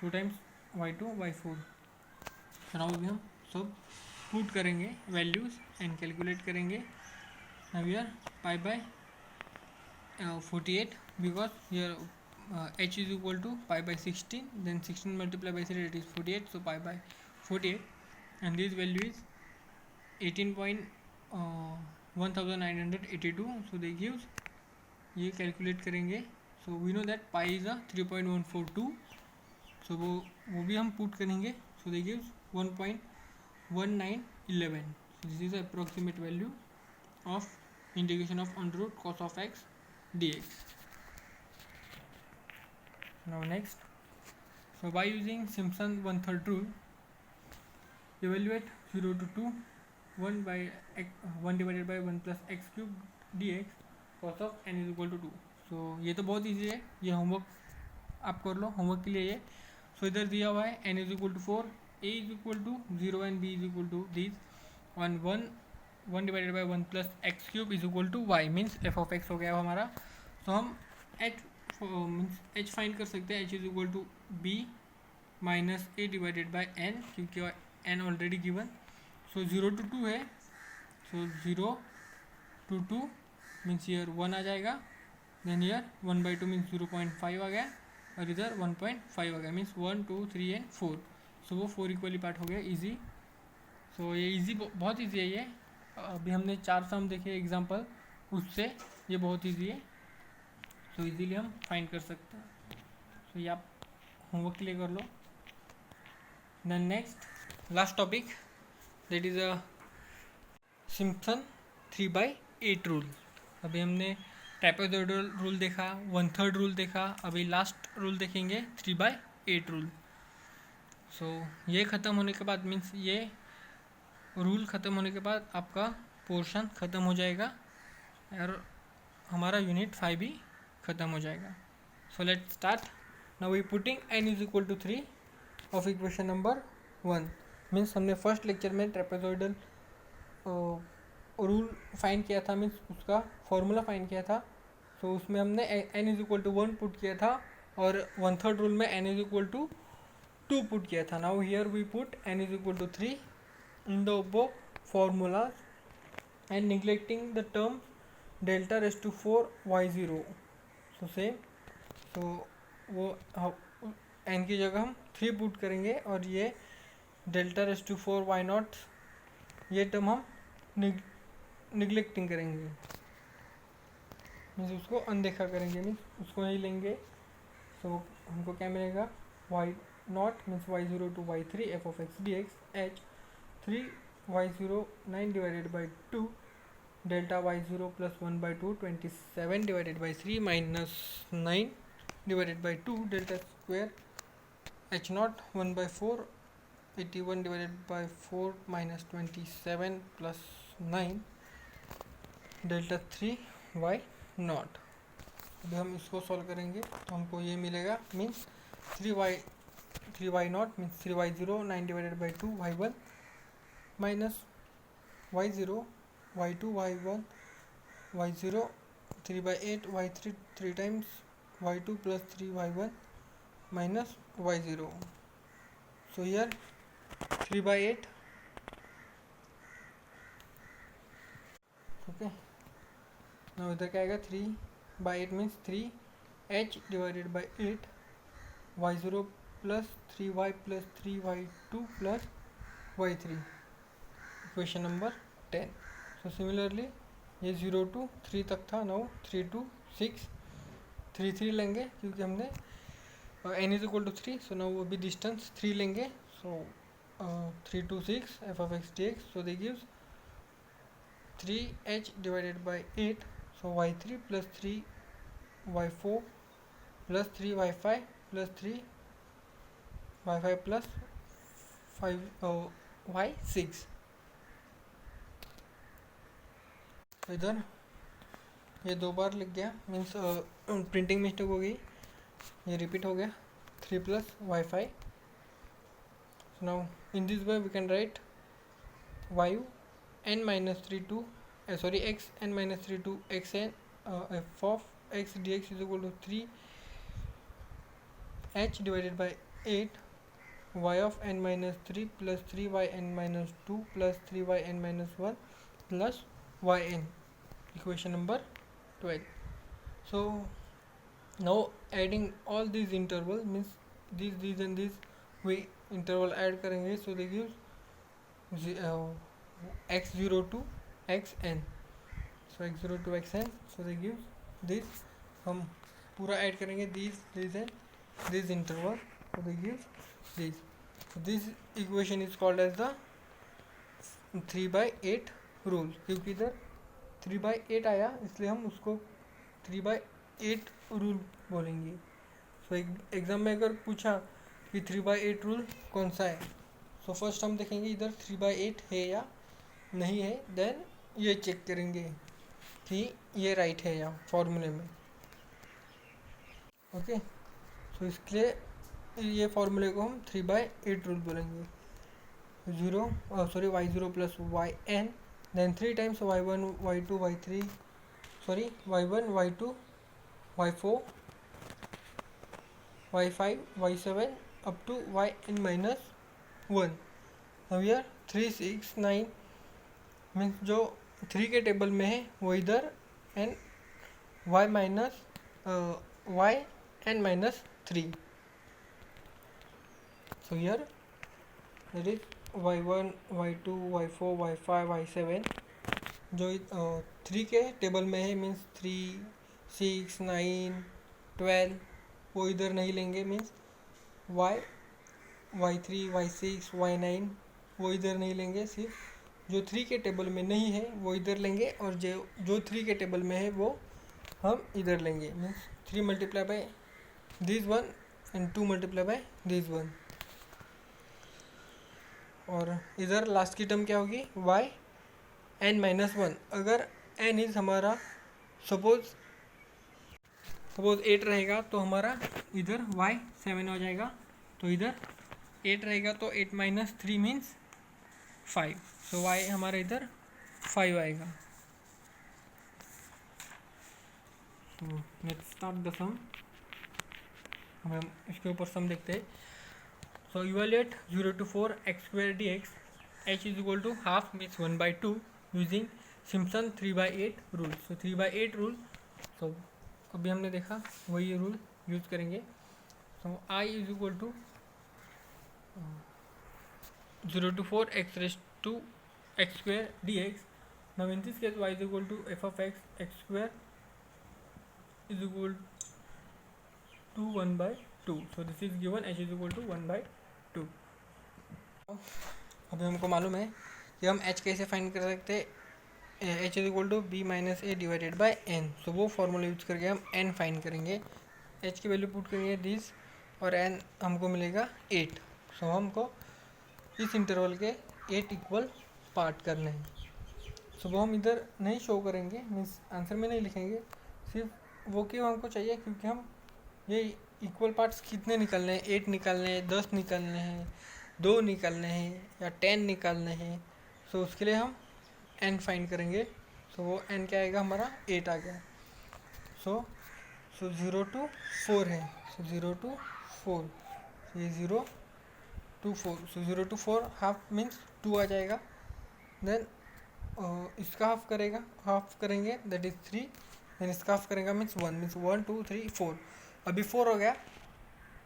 2 times y2 y4. So now अभी हम सब put करेंगे values and calculate करेंगे. Now here pi by 48 because here h is equal to pi by 16, then 16 multiplied by 3 that is 48, so pi by 48 and this value is 18.1982. so they gives ये calculate करेंगे. So we know that pi is 3.142, so वो भी हम put करेंगे. So they gives 1.1911. so this is the approximate value of integration of under root cos of x dx. now next, so by using Simpson 1/3 rule, evaluate 0 to 2 1 divided by 1 plus x cube dx cos of n is equal to 2. सो ये तो बहुत easy है, ये homework आप कर लो, homework के लिए ये. सो इधर दिया हुआ है n is equal to 4, a is equal to 0 and b is equal to this, one divided by 1 plus x cube is equal to y means f of x हो गया हमारा. सो हम h फाइंड कर सकते हैं, h is equal to b minus a divided by n क्योंकि n already given. So 0 to 2 है, so 0 to 2 means here 1 आ जाएगा, देन ईयर 1/2 मीन्स 0.5 आ गया और इधर 1.5 आ गया मीन्स 1 2 3 एंड 4. सो वो 4 इक्वली पार्ट हो गया ईजी. सो ये ईजी, बहुत ईजी है ये. अभी हमने 4 सम देखे एग्जांपल, उससे ये बहुत ईजी है. सो इजीली हम फाइंड कर सकते हैं. सो ये आप होमवर्क के लिए कर लो. Then next last topic, that is a Simpson 3/8 rule. अभी हमने ट्रैपेजॉइडल रूल देखा, 1/3 रूल देखा, अभी लास्ट रूल देखेंगे 3/8 रूल. सो ये ख़त्म होने के बाद मीन्स ये रूल ख़त्म होने के बाद आपका पोर्शन ख़त्म हो जाएगा और हमारा यूनिट 5 भी ख़त्म हो जाएगा. So let's start. Now we putting n is equal to 3 of equation number 1. Means हमने फर्स्ट लेक्चर में ट्रैपेजॉइडल रूल फाइंड किया था, मीन्स उसका फॉर्मूला फाइंड किया था, तो उसमें हमने n=1 पुट किया था और 1/3 रूल में n=2 पुट किया था. Now here we put n=3 in the above formulas and neglecting the term delta raised to 4 y0. so same, so वो n की जगह हम 3 पुट करेंगे और ये डेल्टा रेस टू 4 y0 ये टर्म हम निगलेक्टिंग करेंगे, मीन्स उसको अनदेखा करेंगे, मीन्स उसको नहीं लेंगे. तो हमको क्या मिलेगा, y0 means y0 to y3 f of x dx h 3 y0 9 divided by 2 delta y0 plus 1 by 2 27 divided by 3 minus 9 divided by 2 delta square h0 1 by 4 81 divided by 4 minus 27 plus 9 delta 3y0. अभी हम इसको solve करेंगे तो हमको ये मिलेगा, means 3y0 means 3y0 9 divided by 2 y1 minus y0 y2 y1 y0 3/8 y3 3 times y2 plus 3y1 minus y0. So here 3/8. Okay, now इधर क्या आएगा, 3/8 means 3h divided by 8 y0 plus 3y plus 3y2 plus y3, equation number 10. So similarly ये 0 to 3 तक था, now 3 to 6 3 लेंगे क्योंकि हमने n=3, so now अभी डिस्टेंस 3 लेंगे. सो 3 to 6 f of x dx, so they gives 3h divided by 8, so y3 plus 3y4 plus 3y5 plus 3y5 plus 5y6. इधर ये 2 बार लिख गया, मीन्स प्रिंटिंग मिस्टेक हो गई, ये रिपीट हो गया 3 plus y5. So now in this way we can write y n minus 3 to x n minus 3 to x n f of x dx is equal to 3h divided by 8 y of n minus 3 plus 3y n minus 2 plus 3y n minus 1 plus y n, equation number 12. So now adding all these interval means these and these we interval add करेंगे, so they give x0 to xn, so x0 to xn, so they give this, हम पूरा add करेंगे these and this interval, so they give this. So this equation is called as the 3/8 rule, क्योंकि इधर 3/8 आया इसलिए हम उसको 3/8 rule बोलेंगे. सो एग्ज़ाम में अगर पूछा कि 3/8 रूल कौन सा है, सो फर्स्ट हम देखेंगे इधर 3/8 है या नहीं है, देन ये चेक करेंगे कि ये राइट है या फॉर्मूले में. ओके, सो इसके लिए ये फॉर्मूले को हम 3/8 रूल बोलेंगे. y0 plus yn, then 3 times y1 y2 y3 y1 y2 y4 y5 y7 up to yn minus 1. अब यार 3 6 9 मीन्स जो 3 के टेबल में है वो इधर and y minus y n minus 3. So here there is y1 y2 y4 y5 y7 जो 3 के टेबल में है, मीन्स 3 6 9 12 वो इधर नहीं लेंगे, मीन्स y3 y6 y9 वो इधर नहीं लेंगे, सिर्फ जो 3 के टेबल में नहीं है वो इधर लेंगे और जो 3 के टेबल में है वो हम इधर लेंगे, means 3 multiply by this one and 2 multiply by this one. और इधर लास्ट की टर्म क्या होगी, y n minus 1. अगर n इज हमारा सपोज 8 रहेगा तो हमारा इधर y 7 हो जाएगा, तो इधर 8 रहेगा तो 8 minus 3 मीन्स 5. सो y हमारा इधर 5 आएगा. तो लेट्स स्टार्ट द सम. हम इसके ऊपर सम देखते हैं. सो evaluate 0 to 4 x square dx h is equal to half means 1/2 using Simpson 3/8 rule. So 3/8 rule, so अभी हमने देखा वही रूल यूज करेंगे. सो I is equal to 0 to 4 x raised to x square dx. Now in this case y is equal to f of x square is equal to 1/2. So this is given h is equal to 1/2. अभी हमको मालूम है कि हम h कैसे find कर सकते हैं. h is equal to b minus a divided by n. So वो फॉर्मूला यूज करके हम n फाइंड करेंगे. h की वैल्यू पुट करेंगे दिस और n हमको मिलेगा 8. सो हमको इस इंटरवल के 8 इक्वल पार्ट करने हैं. सो वो हम इधर नहीं शो करेंगे, मीन्स आंसर में नहीं लिखेंगे, सिर्फ वो क्यों हमको चाहिए क्योंकि हम ये इक्वल पार्ट्स कितने निकालने हैं, 8 निकालने हैं, 10 निकालने हैं, 2 निकालने हैं या 10 निकालने हैं. सो उसके लिए हम n फाइंड करेंगे. सो वो n क्या आएगा हमारा 8 आ गया. सो 0 to 4 है. सो 0 to 4, ये 0 to 4. So 0 to 4 half means 2 आ जाएगा. देन इसका हाफ करेंगे दैट इज 3. देन इसका हाफ करेंगे मीन्स 1, मीन्स 1 2 3 4. अभी 4 हो गया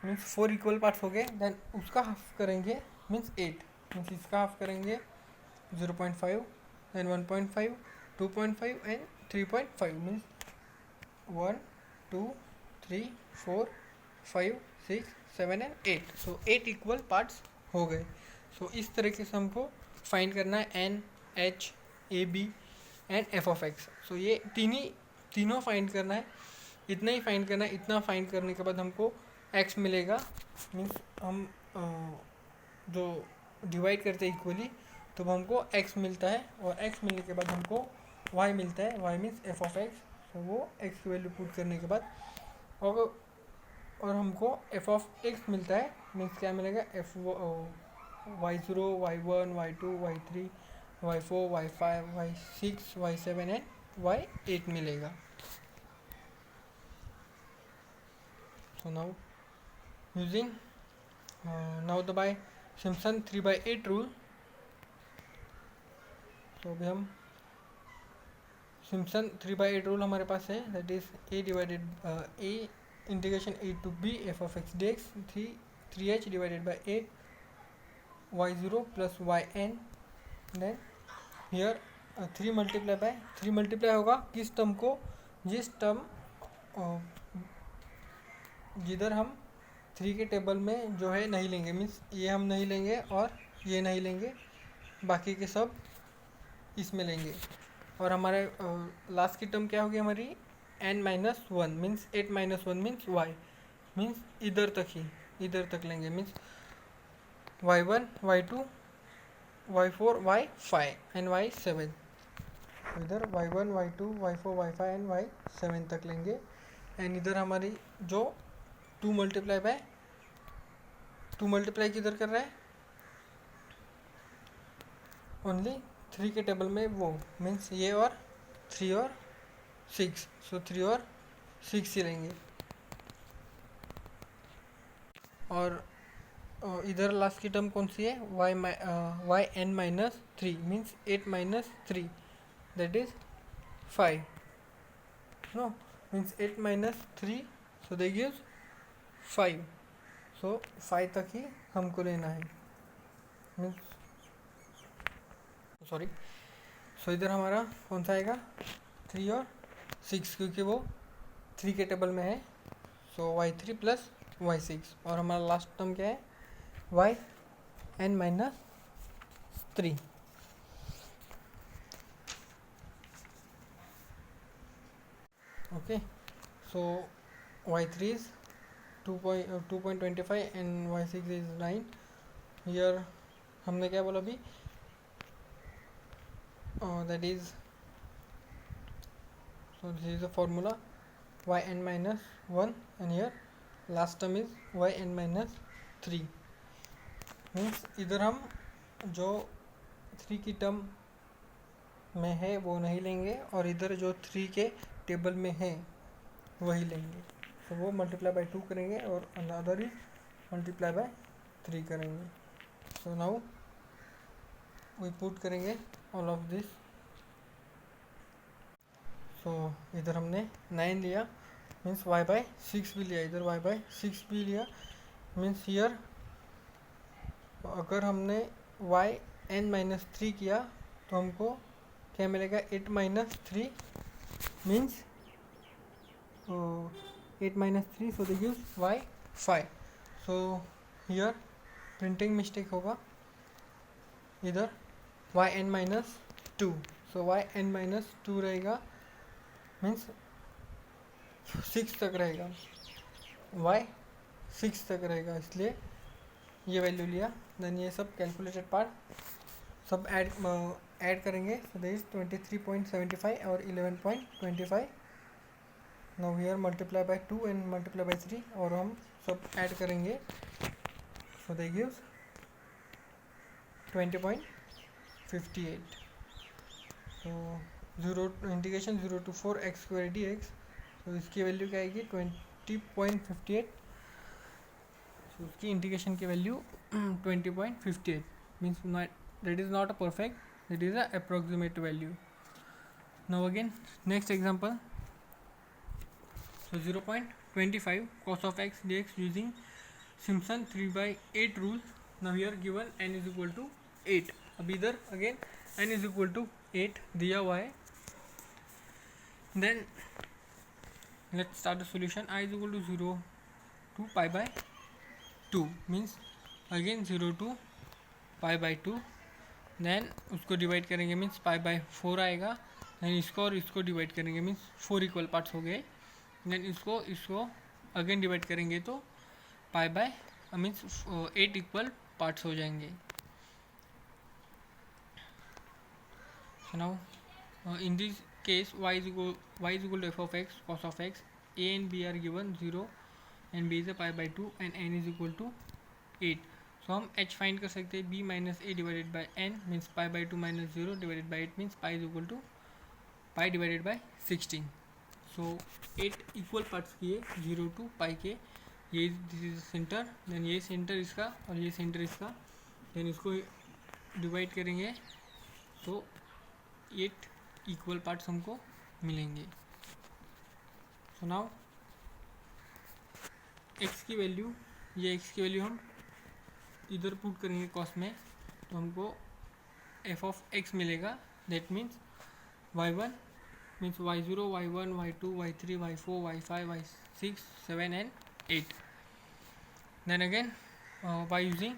मीन्स 4 इक्वल पार्ट्स हो गए. देन उसका हाफ करेंगे मीन्स 8, मीन्स इसका हाफ करेंगे 0.5, then 1.5, 2.5 and 3.5. Means 1 2 3 4 5 6 7 and 8. So 8 equal parts हो गए. सो इस तरीके से हमको फाइंड करना है n, h, a, b and f of x. सो ये तीनों फाइंड करना है. इतना ही फाइंड करना है. इतना फाइंड करने के बाद हमको x मिलेगा. मीन्स हम जो डिवाइड करते हैं इक्वली तो हमको x मिलता है और x मिलने के बाद हमको y मिलता है. y means f of x. तो वो x की वैल्यू पुट करने के बाद और हमको f of x मिलता है. मीन्स क्या मिलेगा y0, y1, y2, y3, y4, y5, y6, y7 and y8 मिलेगा. So now using now the by Simpson 3/8 rule. तो अभी हम सिम्पसन 3/8 रूल हमारे पास है. That is a integration a to b f of x dx 3h divided by 8 y0 plus yn. Then here 3 multiply होगा किस term को, जिस टर्म जिधर हम 3 के टेबल में जो है नहीं लेंगे. मीन्स ये हम नहीं लेंगे और ये नहीं लेंगे, बाकी के सब इसमें लेंगे. और हमारे लास्ट की टर्म क्या होगी हमारी n-1 means 8 - 1 means y. Means इधर तक लेंगे. Means y1, y2, y4, y5 and y7. इधर y1, y2, y4, y5 and y7 तक लेंगे. एंड इधर हमारी जो 2 मल्टीप्लाई किधर कर रहा है, ओनली 3 के टेबल में वो. मीन्स ये और 3 और 6. सो 3 और 6 ही लेंगे. और इधर लास्ट की टर्म कौन सी है, yn-3 means 8 - 3 that is 5. No means 8 - 3 so they gives 5. So 5 तक ही हमको लेना है. Means sorry. सो इधर हमारा कौन सा आएगा 3 और 6 क्योंकि वो 3 के टेबल में है. सो y3 प्लस y6 और हमारा लास्ट टर्म क्या है yn-3. Okay. So y3 is 2.25 and y6 is 9. Here हमने क्या बोला अभी, that is so this is the formula yn-1 and here last term is yn-3. Means इधर हम जो 3 की टर्म में है वो नहीं लेंगे और इधर जो 3 के टेबल में है वही लेंगे। तो वो मल्टीप्लाई बाय 2 करेंगे और अनदर इज मल्टीप्लाई बाय 3 करेंगे। सो नाउ वी पुट करेंगे ऑल ऑफ दिस। सो इधर हमने 9 लिया मीन्स y बाय 6 भी लिया, इधर y बाय 6 भी लिया मीन्स हियर अगर हमने y n माइनस 3 किया तो हमको क्या मिलेगा 8 minus 3 means 8 minus 3 so they gives y 5। So here printing mistake होगा, इधर y n माइनस 2 सो y n माइनस 2 रहेगा मीन्स 6 तक रहेगा, y 6 तक रहेगा इसलिए ये वैल्यू लिया। देन ये सब कैलकुलेटेड पार्ट सब ऐड करेंगे। सो देयर इज 23.75 और 11.25। Now here multiply by 2 and multiply by 3 और हम सब ऐड करेंगे। So they gives 20.58। तो 0 integration 0 to 4 x square dx, तो इसकी वैल्यू क्या आएगी 20.58। तो उसकी इंटीग्रेशन की value 20.58 means that is not a perfect, it is a approximate value. Now again next example. So 0.25 cos of x dx using Simpson 3/8 rule. Now here given n is equal to 8. अब इधर again n is equal to 8 दिया हुआ है। Then let's start the solution. I is equal to 0 to pi by 2 means again 0 to pi by 2। Then उसको divide करेंगे means pi by 4 आएगा। Then इसको और इसको डिवाइड करेंगे मीन्स 4 इक्वल पार्ट्स हो गए। देन इसको अगेन डिवाइड करेंगे तो pi by means 8 equal parts हो जाएंगे। So now in this case y is equal to f of x cos of x, a and b are given 0 and b is a pi by 2 and n is equal to 8। So हम h find कर सकते हैं b minus a divided by n means pi by 2 minus 0 divided by 8 means pi is equal to pi divided by 16। So 8 equal parts किए 0 to pi के, ये this is center, then ये center इसका और ये सेंटर इसका, then इसको divide करेंगे तो 8 इक्वल पार्ट्स हमको मिलेंगे। सो नाउ x की वैल्यू, ये x की वैल्यू हम इधर पुट करेंगे कॉस में तो हमको f ऑफ x मिलेगा। That means y1 means y0 y1 y2 y3 y4 y5 y6 7 and 8। Then again by using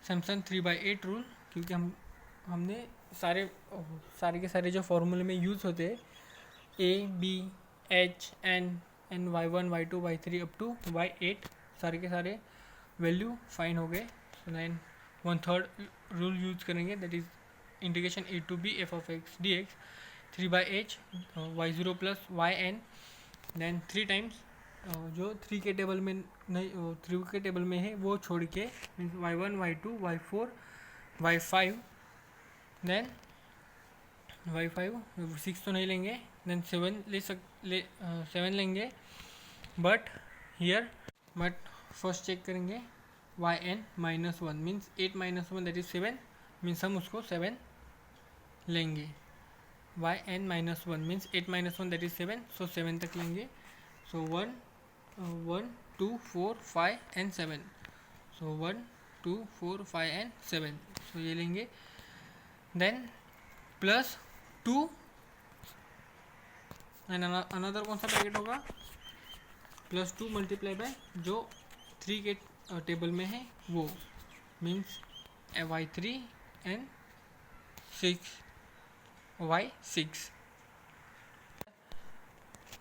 Simpson 3/8 rule, क्योंकि हमने सारे के सारे जो फॉर्मूले में यूज़ होते हैं a b h n and y1 y2 y3 up to y8 सारे के सारे वैल्यू फाइन हो गए। देन 1/3 रूल यूज करेंगे, that is integration a to b f of x dx 3/h y0 plus yn। Then 3 times जो 3 के table में नहीं 3 के टेबल में है वो छोड़ के y1 y2 y4 y5। Then y5 6 तो नहीं लेंगे, देन 7 लेंगे बट फर्स्ट चेक करेंगे yn minus 1 means 8 minus 1 that is 7 means हम उसको 7 लेंगे। yn minus 1 means 8 minus 1 that is 7, सो 7 तक लेंगे। सो 1 2 4 5 एंड 7, सो 1 2 4 5 एंड 7, सो ये लेंगे। देन प्लस 2 एंड अनदर कौन सा ब्रैकेट होगा प्लस 2 मल्टीप्लाई बाय जो 3 के टेबल में है वो means y3 and 6 y6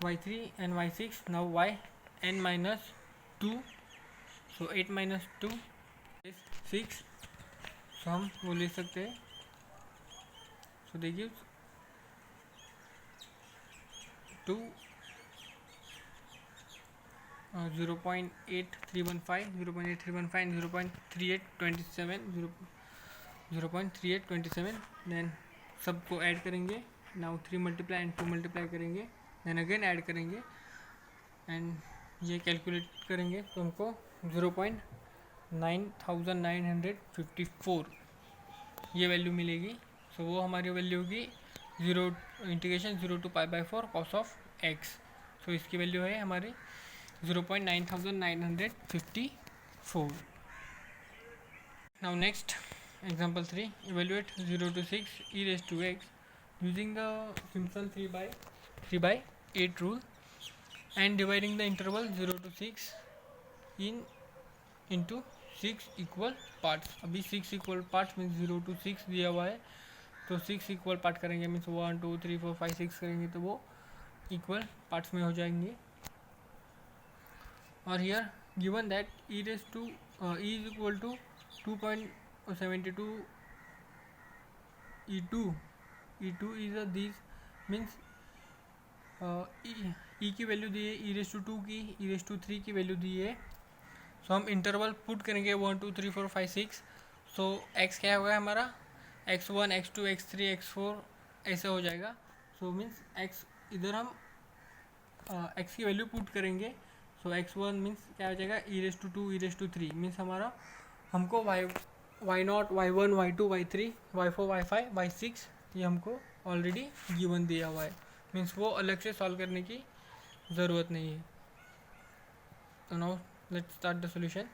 y3 and y6। Now yn minus 2, so 8 minus 2 is 6, सो हम वो ले सकते हैं। सो दे गिव्स 2 0.8315 and 0.3827 0.3827, then सबको ऐड करेंगे. नाउ 3 मल्टीप्लाई एंड 2 मल्टीप्लाई करेंगे, देन अगेन ऐड करेंगे एंड ये कैलकुलेट करेंगे तो हमको 0.9954 ये वैल्यू मिलेगी. सो वो हमारी वैल्यू होगी 0 to pi by 4 cos of x. सो इसकी वैल्यू है हमारी 0.9954. Now next example 3. Evaluate 0 to 6 e raised to x using the Simpson 3/8 rule and dividing the interval 0 to 6 into 6 equal parts. अभी 6 इक्वल पार्ट्स मीन्स 0 to 6 दिया हुआ है, तो 6 equal part करेंगे means 1 2 3 4 5 6 करेंगे तो वो इक्वल पार्ट्स में हो जाएंगे. और here given that e raised to e is equal to 2.72 e2 is a these means e की वैल्यू दी है, e raised to 2 की, e raised to 3 की वैल्यू दी है. सो हम इंटरवल पुट करेंगे 1 2 3 4 5 6. सो x क्या होगा हमारा, x1 x2 x3 x4 ऐसे हो जाएगा. सो मीन्स x इधर हम x की वैल्यू पुट करेंगे. सो x1 मीन्स क्या हो जाएगा, e raised to 2 e raised to 3 means हमारा हमको y0 y1 y2 y3 y4 y5 y6 ये हमको ऑलरेडी गिवन दिया हुआ है. मीन्स वो अलग से सॉल्व करने की ज़रूरत नहीं है. तो now let's start the solution.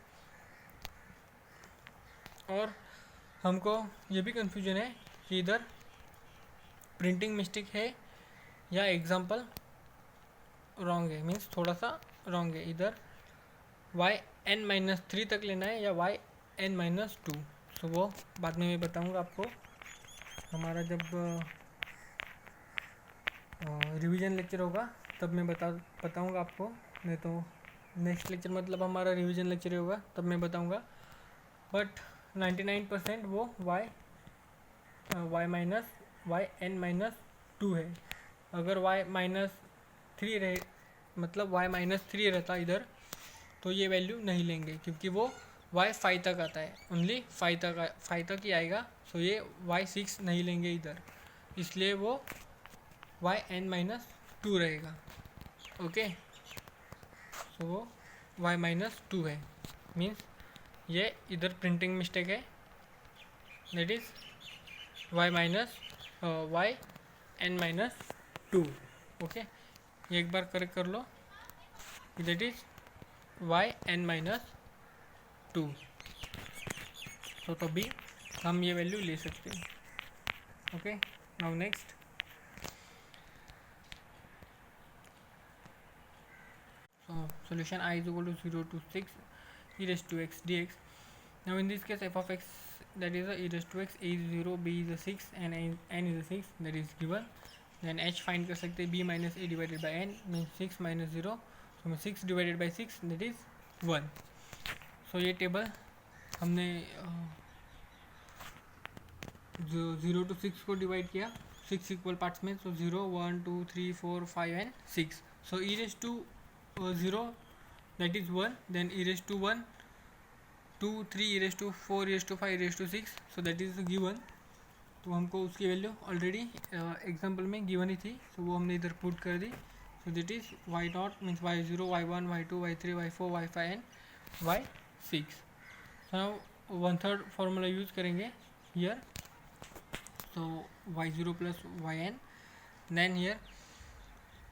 और हमको ये भी कंफ्यूजन है कि इधर प्रिंटिंग मिस्टेक है या एग्जाम्पल रॉन्ग है, मीन्स थोड़ा सा रॉन्ग है. इधर yn-3 तक लेना है या yn-2. सो वो बाद में मैं बताऊंगा आपको, हमारा जब रिवीजन लेक्चर होगा तब मैं बताऊंगा आपको. नहीं तो नेक्स्ट लेक्चर मतलब हमारा रिवीजन लेक्चर होगा तब मैं बताऊंगा. बट 99% वो yn-2 है. अगर y-3 रहे मतलब y-3 रहता इधर तो ये वैल्यू नहीं लेंगे क्योंकि वो y5 तक आता है, ओनली 5 तक ही आएगा. सो ये y6 नहीं लेंगे इधर, इसलिए वो yn-2 रहेगा. ओके, सो वो y-2 है. मीन्स ये इधर प्रिंटिंग मिस्टेक है, दैट इज़ yn-2. ओके, ये एक बार करेक्ट कर लो, दैट इज़ yn-2. तो तभी हम ये वैल्यू ले सकते हैं. Okay, now next. Solution I is equal to 0 to 6 e raised to x dx. Now in this case f of x, that is e raised to x, a is 0, b is a 6 and n is a 6, that is given. Then h find कर सकते हैं, b minus a divided by n means 6 minus 0, so 6 divided by 6 that is 1. so ये table हमने जो 0 to 6 को divide किया 6 equal parts में. सो 0 1 2 3 4 5 and 6. So e raised to 0 that is 1, then e raised to 1 2 3 e raised to 4 e raised to 5 e raised to 6, so that is given. तो हमको उसकी value already example में given ही थी, so वो हमने इधर पुट कर दी. So that is y0 means y0 y1 y2 y3 y4 y5 and y6. So now 1/3 formula use करेंगे here. So y0 plus yn, then here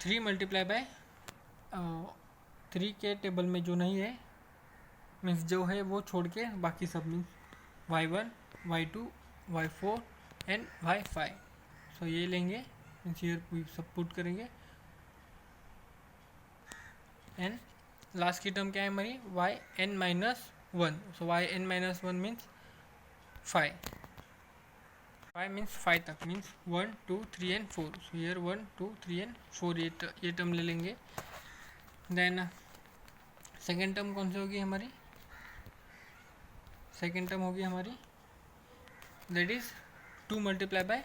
3 multiply by 3 के टेबल में जो नहीं है मीन्स जो है वो छोड़ के बाकी सब means y1 y2 y4 and y5. सो ये लेंगे मीन्स हियर सब पुट करेंगे एंड लास्ट की टर्म क्या है हमारी yn-1. सो yn-1 मीन्स 5 मीन्स 5 तक means 1 2 3 and 4. So here 1 2 3 and 4 ये टर्म ले लेंगे. देन सेकेंड टर्म कौन सी होगी हमारी, सेकेंड टर्म होगी हमारी दैट इज़ 2 मल्टीप्लाई बाय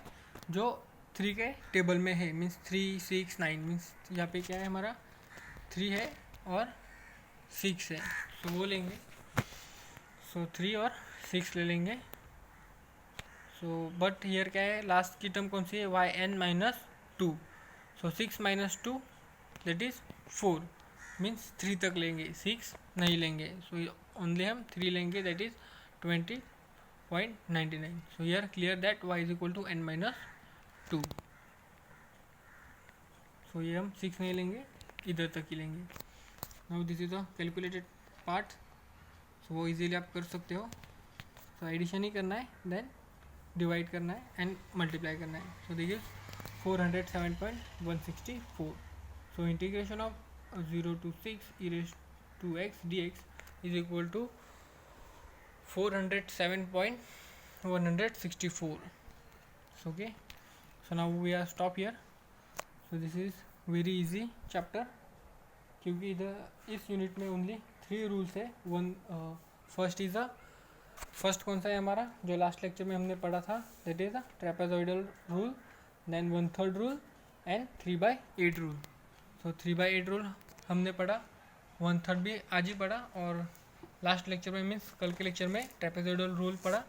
जो 3 के टेबल में है मीन्स 3 6 9 मीन्स यहाँ पे क्या है हमारा 3 है और 6 है. सो वो लेंगे. सो 3 और 6 ले लेंगे. सो बट हियर क्या है, लास्ट की टर्म कौन सी है, y n minus two. So 6 minus two that is 4, means 3 तक लेंगे, 6 नहीं लेंगे. सो ओनली हम 3 लेंगे, that is 20.99. So here clear that y is equal to n minus two. So ये हम 6 नहीं लेंगे, इधर तक ही लेंगे. Now this is a calculated part. So वो इजीली आप कर सकते हो. सो एडिशन ही करना है, देन डिवाइड करना है एंड मल्टीप्लाई करना है. सो this is 407.164. So integration of 0 to 6 e raised to x dx is equal to 407.164. So okay, so now we are stop here. So this is very easy chapter, क्योंकि इधर इस unit में only 3 rules है. One first कौन सा है हमारा, जो लास्ट लेक्चर में हमने पढ़ा था, that is the trapezoidal rule, then 1/3 rule and 3/8 rule. So 3/8 rule हमने पढ़ा, 1/3 भी आज ही पढ़ा, और लास्ट लेक्चर में मीन्स कल के लेक्चर में ट्रेपेजॉइडल रूल पढ़ा.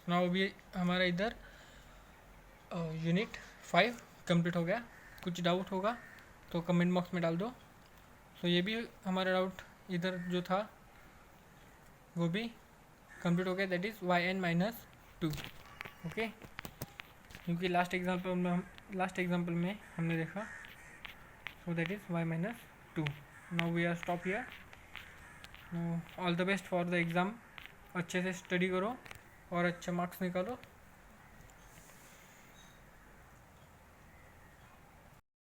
नाउ अभी हमारा इधर यूनिट 5 कंप्लीट हो गया. कुछ डाउट होगा तो कमेंट बॉक्स में डाल दो. सो ये भी हमारा डाउट इधर जो था वो भी कंप्लीट हो गया, that is y n minus two. Okay, क्योंकि लास्ट एग्जाम्पल में हमने देखा. So that is y minus two. Now we are stop here. All the best for the exam. अच्छे से स्टडी करो और अच्छे मार्क्स निकालो.